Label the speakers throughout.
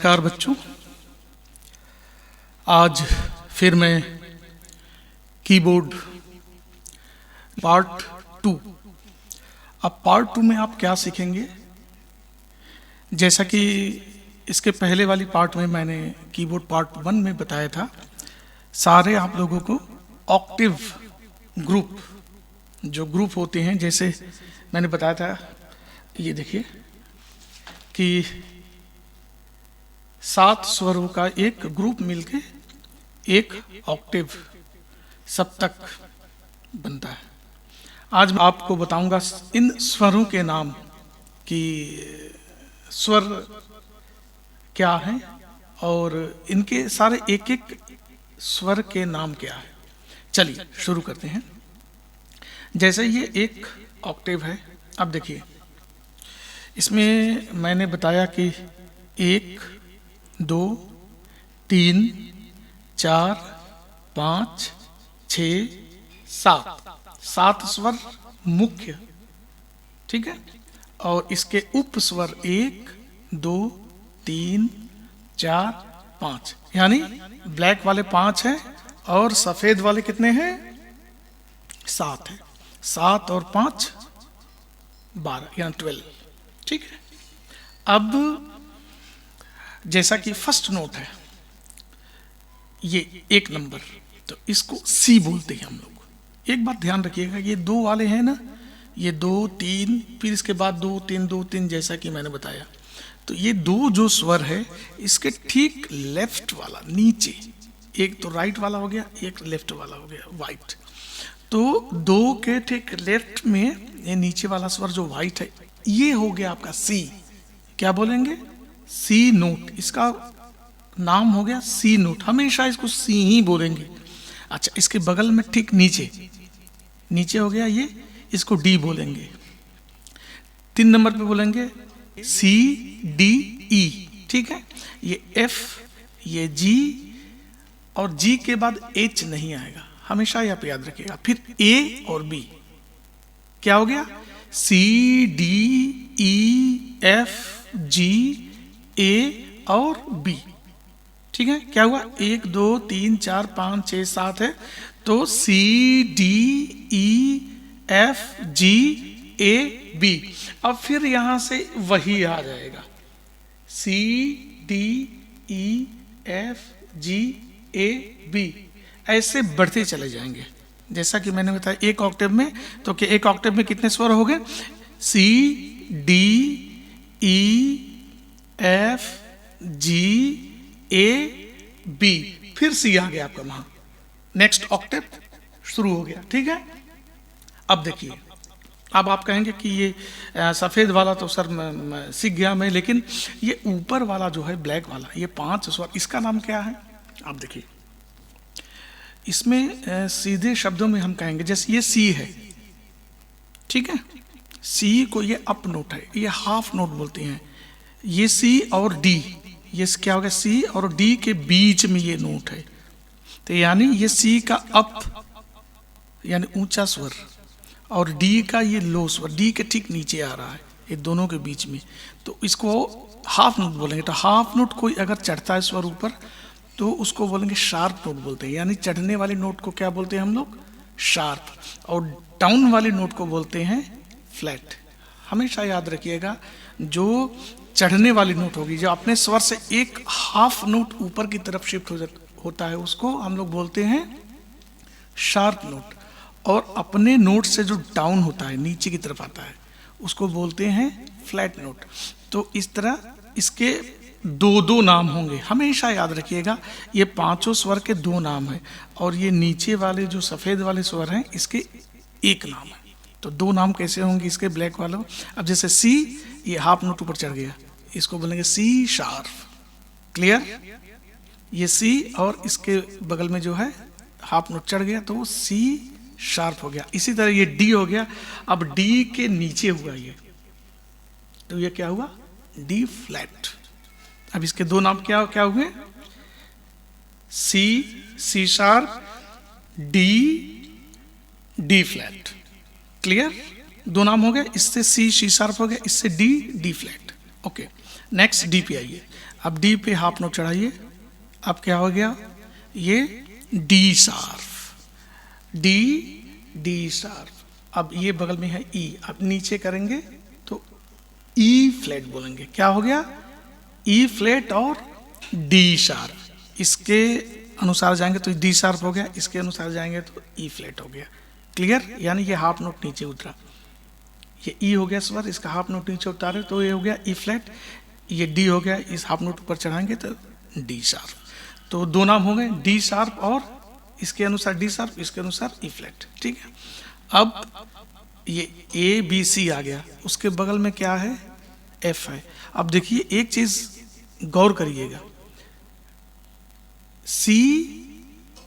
Speaker 1: नमस्कार बच्चों। आज फिर मैं कीबोर्ड पार्ट 2। अब पार्ट 2 में आप क्या सीखेंगे? जैसा कि इसके पहले वाली पार्ट में मैंने कीबोर्ड पार्ट 1 में बताया था, सारे आप लोगों को ऑक्टिव ग्रुप, जो ग्रुप होते हैं, जैसे मैंने बताया था, ये देखिए कि 7 स्वरों का एक ग्रुप मिलके एक ऑक्टिव सप्तक बनता है। आज मैं आपको बताऊंगा इन स्वरों के नाम कि स्वर क्या हैं और इनके सारे एक एक स्वर के नाम क्या है। चलिए शुरू करते हैं। जैसे ये एक ऑक्टिव है, अब देखिए इसमें मैंने बताया कि 1, 2, 3, 4, 5, 6, 7 स्वर मुख्य, ठीक है। और इसके उप स्वर 1, 2, 3, 4, 5, यानी ब्लैक वाले 5 हैं और सफेद वाले कितने हैं? 7 हैं। 7 और 5 12, यानी 12, ठीक है। अब जैसा कि फर्स्ट नोट है ये 1 नंबर, तो इसको सी बोलते हैं हम लोग। एक बात ध्यान रखिएगा, ये 2 वाले हैं ना, ये 2, 3, फिर इसके बाद 2, 3, 2, 3, जैसा कि मैंने बताया। तो ये 2 जो स्वर है, इसके ठीक लेफ्ट वाला नीचे, एक तो राइट वाला हो गया, एक लेफ्ट वाला हो गया वाइट। तो 2 के ठीक लेफ्ट में ये नीचे वाला स्वर जो वाइट है, ये हो गया आपका सी। क्या बोलेंगे? सी नोट। इसका नाम हो गया सी नोट। हमेशा इसको सी ही बोलेंगे। अच्छा, इसके बगल में ठीक नीचे हो गया ये, इसको डी बोलेंगे। 3 नंबर पे बोलेंगे सी डी ई, ठीक है। ये एफ, ये जी, और जी के बाद एच नहीं आएगा, हमेशा आप याद रखिएगा। फिर ए और बी, क्या हो गया? सी डी ई एफ जी ए और बी, ठीक है। क्या हुआ? 1, 2, 3, 4, 5, 6, 7 है, तो C D E F G A B. अब फिर यहां से वही आ जाएगा, C D E F G A B, ऐसे बढ़ते चले जाएंगे। जैसा कि मैंने बताया एक ऑक्टेव में, तो कि एक ऑक्टेव में कितने स्वर हो गए? C D E F G A B, फिर सी आ गया आपका वहां, नेक्स्ट ऑक्टेव शुरू हो गया, ठीक है। अब देखिए, अब आप कहेंगे कि ये सफेद वाला तो सर सीख गया मैं, लेकिन ये ऊपर वाला जो है ब्लैक वाला, ये 5 स्वर, इसका नाम क्या है? आप देखिए, इसमें सीधे शब्दों में हम कहेंगे, जैसे ये सी है, ठीक है। सी को ये अप नोट है, ये हाफ नोट बोलते हैं। ये सी और डी, ये क्या हो गया? सी और डी के बीच में ये नोट है, तो यानी ये सी का अप यानी ऊंचा स्वर, और डी का ये लो स्वर, डी के ठीक नीचे आ रहा है, ये दोनों के बीच में, तो इसको हाफ नोट बोलेंगे। तो हाफ नोट कोई अगर चढ़ता है स्वर ऊपर, तो उसको बोलेंगे शार्प नोट बोलते हैं। यानी चढ़ने वाले नोट को क्या बोलते हैं हम लोग? शार्प। और डाउन वाले नोट को बोलते हैं फ्लैट। हमेशा याद रखिएगा, जो चढ़ने वाली नोट होगी, जो अपने स्वर से एक हाफ नोट ऊपर की तरफ शिफ्ट होता है, उसको हम लोग बोलते हैं शार्प नोट। और अपने नोट से जो डाउन होता है, नीचे की तरफ आता है, उसको बोलते हैं फ्लैट नोट। तो इस तरह इसके 2 नाम होंगे, हमेशा याद रखिएगा। ये 5 स्वर के 2 नाम हैं, और ये नीचे वाले जो सफेद वाले स्वर हैं, इसके 1 नाम है। तो 2 नाम कैसे होंगे इसके ब्लैक वालों? अब जैसे सी, ये हाफ नोट ऊपर चढ़ गया, इसको बोलेंगे सी शार्प। क्लियर? ये सी और इसके बगल में जो है हाफ नोट चढ़ गया, तो वो सी शार्प हो गया। इसी तरह ये डी हो गया। अब डी के नीचे हुआ ये, तो ये क्या हुआ? D flat. अब इसके 2 नाम क्या हुए? C sharp, D flat. Clear? 2 नाम हो गए, इससे सी शार्प हो गया, इससे D flat. Okay, next D पे आइए। अब डी पे हाफ नोट चढ़ाइए, अब क्या हो गया, ये डी शार्प, डी शार्प। अब ये बगल में है ई, अब नीचे करेंगे तो ई फ्लैट बोलेंगे। क्या हो गया, ई फ्लैट और डी शार्प। इसके अनुसार जाएंगे तो डी शार्प हो गया, इसके अनुसार जाएंगे तो ई फ्लैट हो गया। क्लियर, यानी ये हाफ नोट नीचे उतरा, ये ई हो गया स्वर, इसका हाफ नोट नीचे उतारे तो ये हो गया ई फ्लैट, ये डी हो गया, इस हाफ नोट ऊपर चढ़ाएंगे तो डी शार्प। तो दो नाम हो गए, डी शार्प और इसके अनुसार डी शार्प, इसके अनुसार ई फ्लैट। ठीक है, अब ये ए बी सी आ गया, उसके बगल में क्या है, एफ है। अब देखिए एक चीज गौर करिएगा, C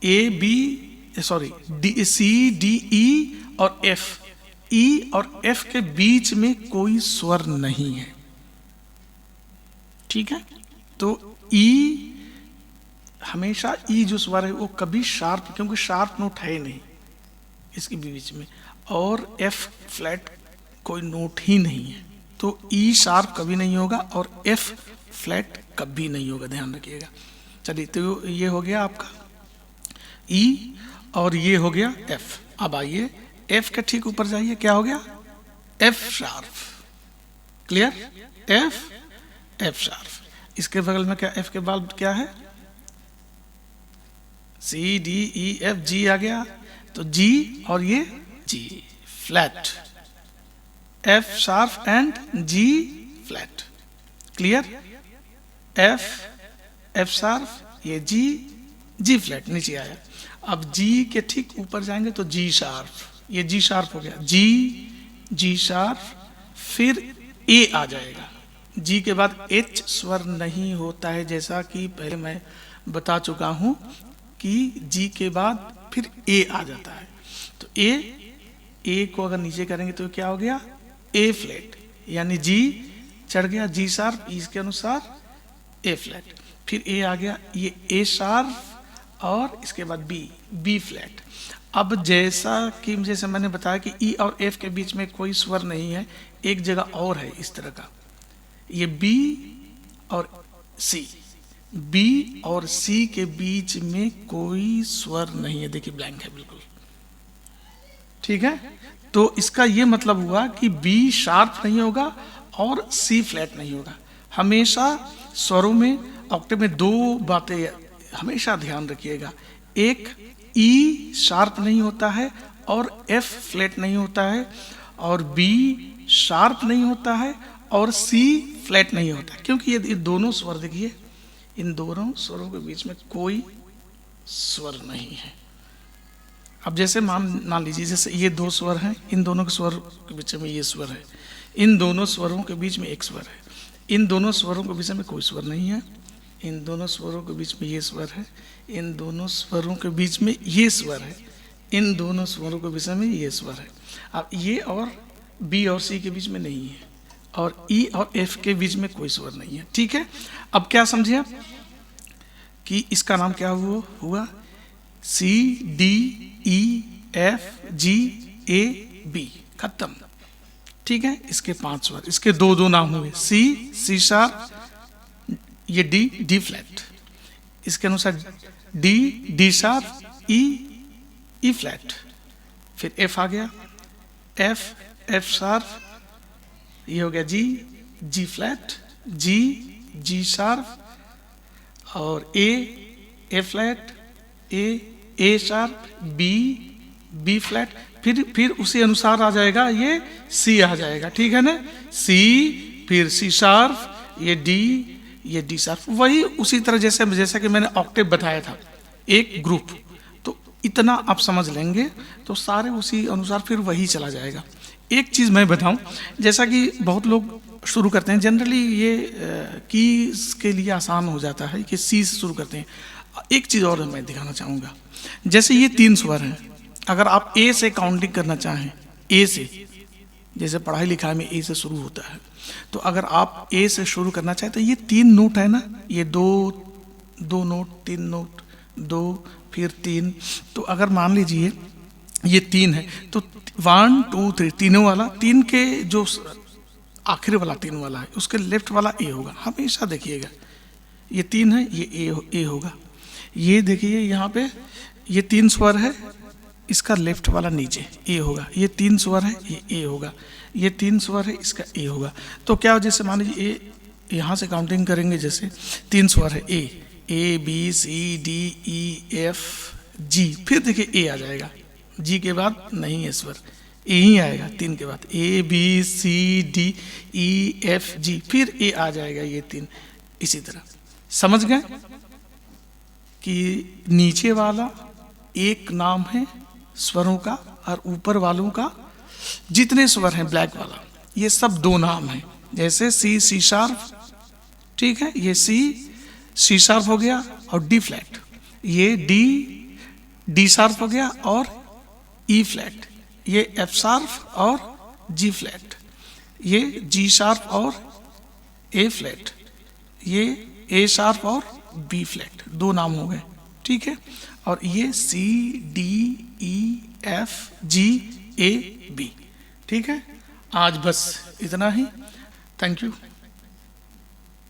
Speaker 1: A B sorry D C D E और एफ, ई और एफ के बीच में कोई स्वर नहीं है। ठीक है, तो ई हमेशा ई जो स्वर है वो कभी शार्प, क्योंकि शार्प नोट है नहीं इसके बीच में, और एफ फ्लैट कोई नोट ही नहीं है, तो ई शार्प कभी नहीं होगा और एफ फ्लैट कभी नहीं होगा, ध्यान रखिएगा। चलिए, तो ये हो गया आपका ई और ये हो गया एफ। अब आइए एफ के ठीक ऊपर जाइए, क्या हो गया, F sharp. Clear, F sharp. इसके बगल में क्या, एफ के बाद क्या है, सी डी ई एफ, जी आ गया, तो जी और ये G flat, F sharp and G flat. Clear, F sharp, ये जी फ्लैट नीचे आया। अब जी के ठीक ऊपर जाएंगे तो जी शार्प, ये जी शार्प हो गया, जी शार्प, फिर ए आ जाएगा। जी के बाद एच स्वर नहीं होता है, जैसा कि पहले मैं बता चुका हूं कि जी के बाद फिर ए आ जाता है। तो ए को अगर नीचे करेंगे तो क्या हो गया, ए फ्लैट, यानी जी चढ़ गया, जी शार्प, इसके अनुसार ए फ्लैट, फिर ए आ गया, ये ए शार्प और इसके बाद बी फ्लैट। अब जैसे मैंने बताया कि ई और एफ के बीच में कोई स्वर नहीं है, एक जगह और है इस तरह का, ये बी और सी, बी और सी के बीच में कोई स्वर नहीं है, देखिए ब्लैंक है बिल्कुल। ठीक है, तो इसका ये मतलब हुआ कि बी शार्प नहीं होगा और सी फ्लैट नहीं होगा। हमेशा स्वरों में, ऑक्टेव में दो बातें हमेशा ध्यान रखिएगा, एक ई शार्प नहीं होता है और एफ फ्लैट नहीं होता है, और बी शार्प नहीं होता है और सी फ्लैट नहीं होता है, क्योंकि ये दोनों स्वर, देखिए इन दोनों स्वरों के बीच में कोई स्वर नहीं है। अब जैसे मान लीजिए, जैसे ये दो स्वर हैं, इन दोनों के स्वर के बीच में ये स्वर है, इन दोनों स्वरों के बीच में एक स्वर है, इन दोनों स्वरों के बीच में कोई स्वर नहीं है, इन दोनों स्वरों के बीच में ये स्वर है, इन दोनों स्वरों के बीच में ये स्वर है, इन दोनों स्वरों के बीच में ये स्वर है। अब ये और बी और सी के बीच में नहीं है, और ई और एफ के बीच में कोई स्वर नहीं है। ठीक है, अब क्या समझे आप कि इसका नाम क्या हुआ, C D E F G A B, खत्म। ठीक है, इसके 5 स्वर, इसके दो नाम हुए, सी शार्प, ये डी फ्लैट, इसके अनुसार डी शार्प, ई फ्लैट, फिर एफ आ गया, एफ शार्प, ये हो गया जी फ्लैट, जी शार्प, और A flat, A sharp, B flat, फिर उसी अनुसार आ जाएगा ये सी आ जाएगा। ठीक है ना, सी फिर सी शार्प, ये डी शार्प, वही उसी तरह जैसा कि मैंने ऑक्टेव बताया था, एक ग्रुप, तो इतना आप समझ लेंगे तो सारे उसी अनुसार फिर वही चला जाएगा। एक चीज़ मैं बताऊं, जैसा कि बहुत लोग शुरू करते हैं, जनरली ये कीज के लिए आसान हो जाता है कि सी से शुरू करते हैं। एक चीज़ और मैं दिखाना चाहूँगा, जैसे ये 3 स्वर हैं, अगर आप ए से काउंटिंग करना चाहें, ए से, जैसे पढ़ाई लिखाई में ए से शुरू होता है, तो अगर आप ए से शुरू करना चाहें तो ये 3 नोट है ना, ये दो नोट, 3 नोट, 2 फिर 3, तो अगर मान लीजिए ये 3 है तो 1 2 3, तीनों वाला, 3 के जो आखिरी वाला 3 वाला है उसके लेफ्ट वाला ए होगा, हमेशा देखिएगा ये 3 है, ये ए होगा। ये देखिए यहाँ पे ये 3 स्वर है, इसका लेफ्ट वाला नीचे ए होगा। ये 3 स्वर है, ये ए होगा। ये 3 स्वर है, इसका ए होगा। तो क्या, जैसे मान लीजिए ए, यहाँ से काउंटिंग करेंगे, जैसे 3 स्वर है A B C D E F G, फिर देखिए ए आ जाएगा, जी के बाद नहीं है स्वर, ए ही आएगा 3 के बाद, A B C D E F G, फिर ए आ जाएगा, ये 3। इसी तरह समझ गए कि नीचे वाला एक नाम है स्वरों का, और ऊपर वालों का जितने स्वर हैं ब्लैक वाला, ये सब 2 नाम हैं। जैसे सी शार्प, ठीक है, ये सी शार्प हो गया, और डी फ्लैट, ये डी शार्प हो गया, और ई फ्लैट, ये एफ शार्प और जी फ्लैट, ये जी शार्प और ए फ्लैट, ये ए शार्प और बी फ्लैट, 2 नाम हो गए, ठीक है। और ये C D E F G A B, ठीक है। आज बस इतना ही। Thank you.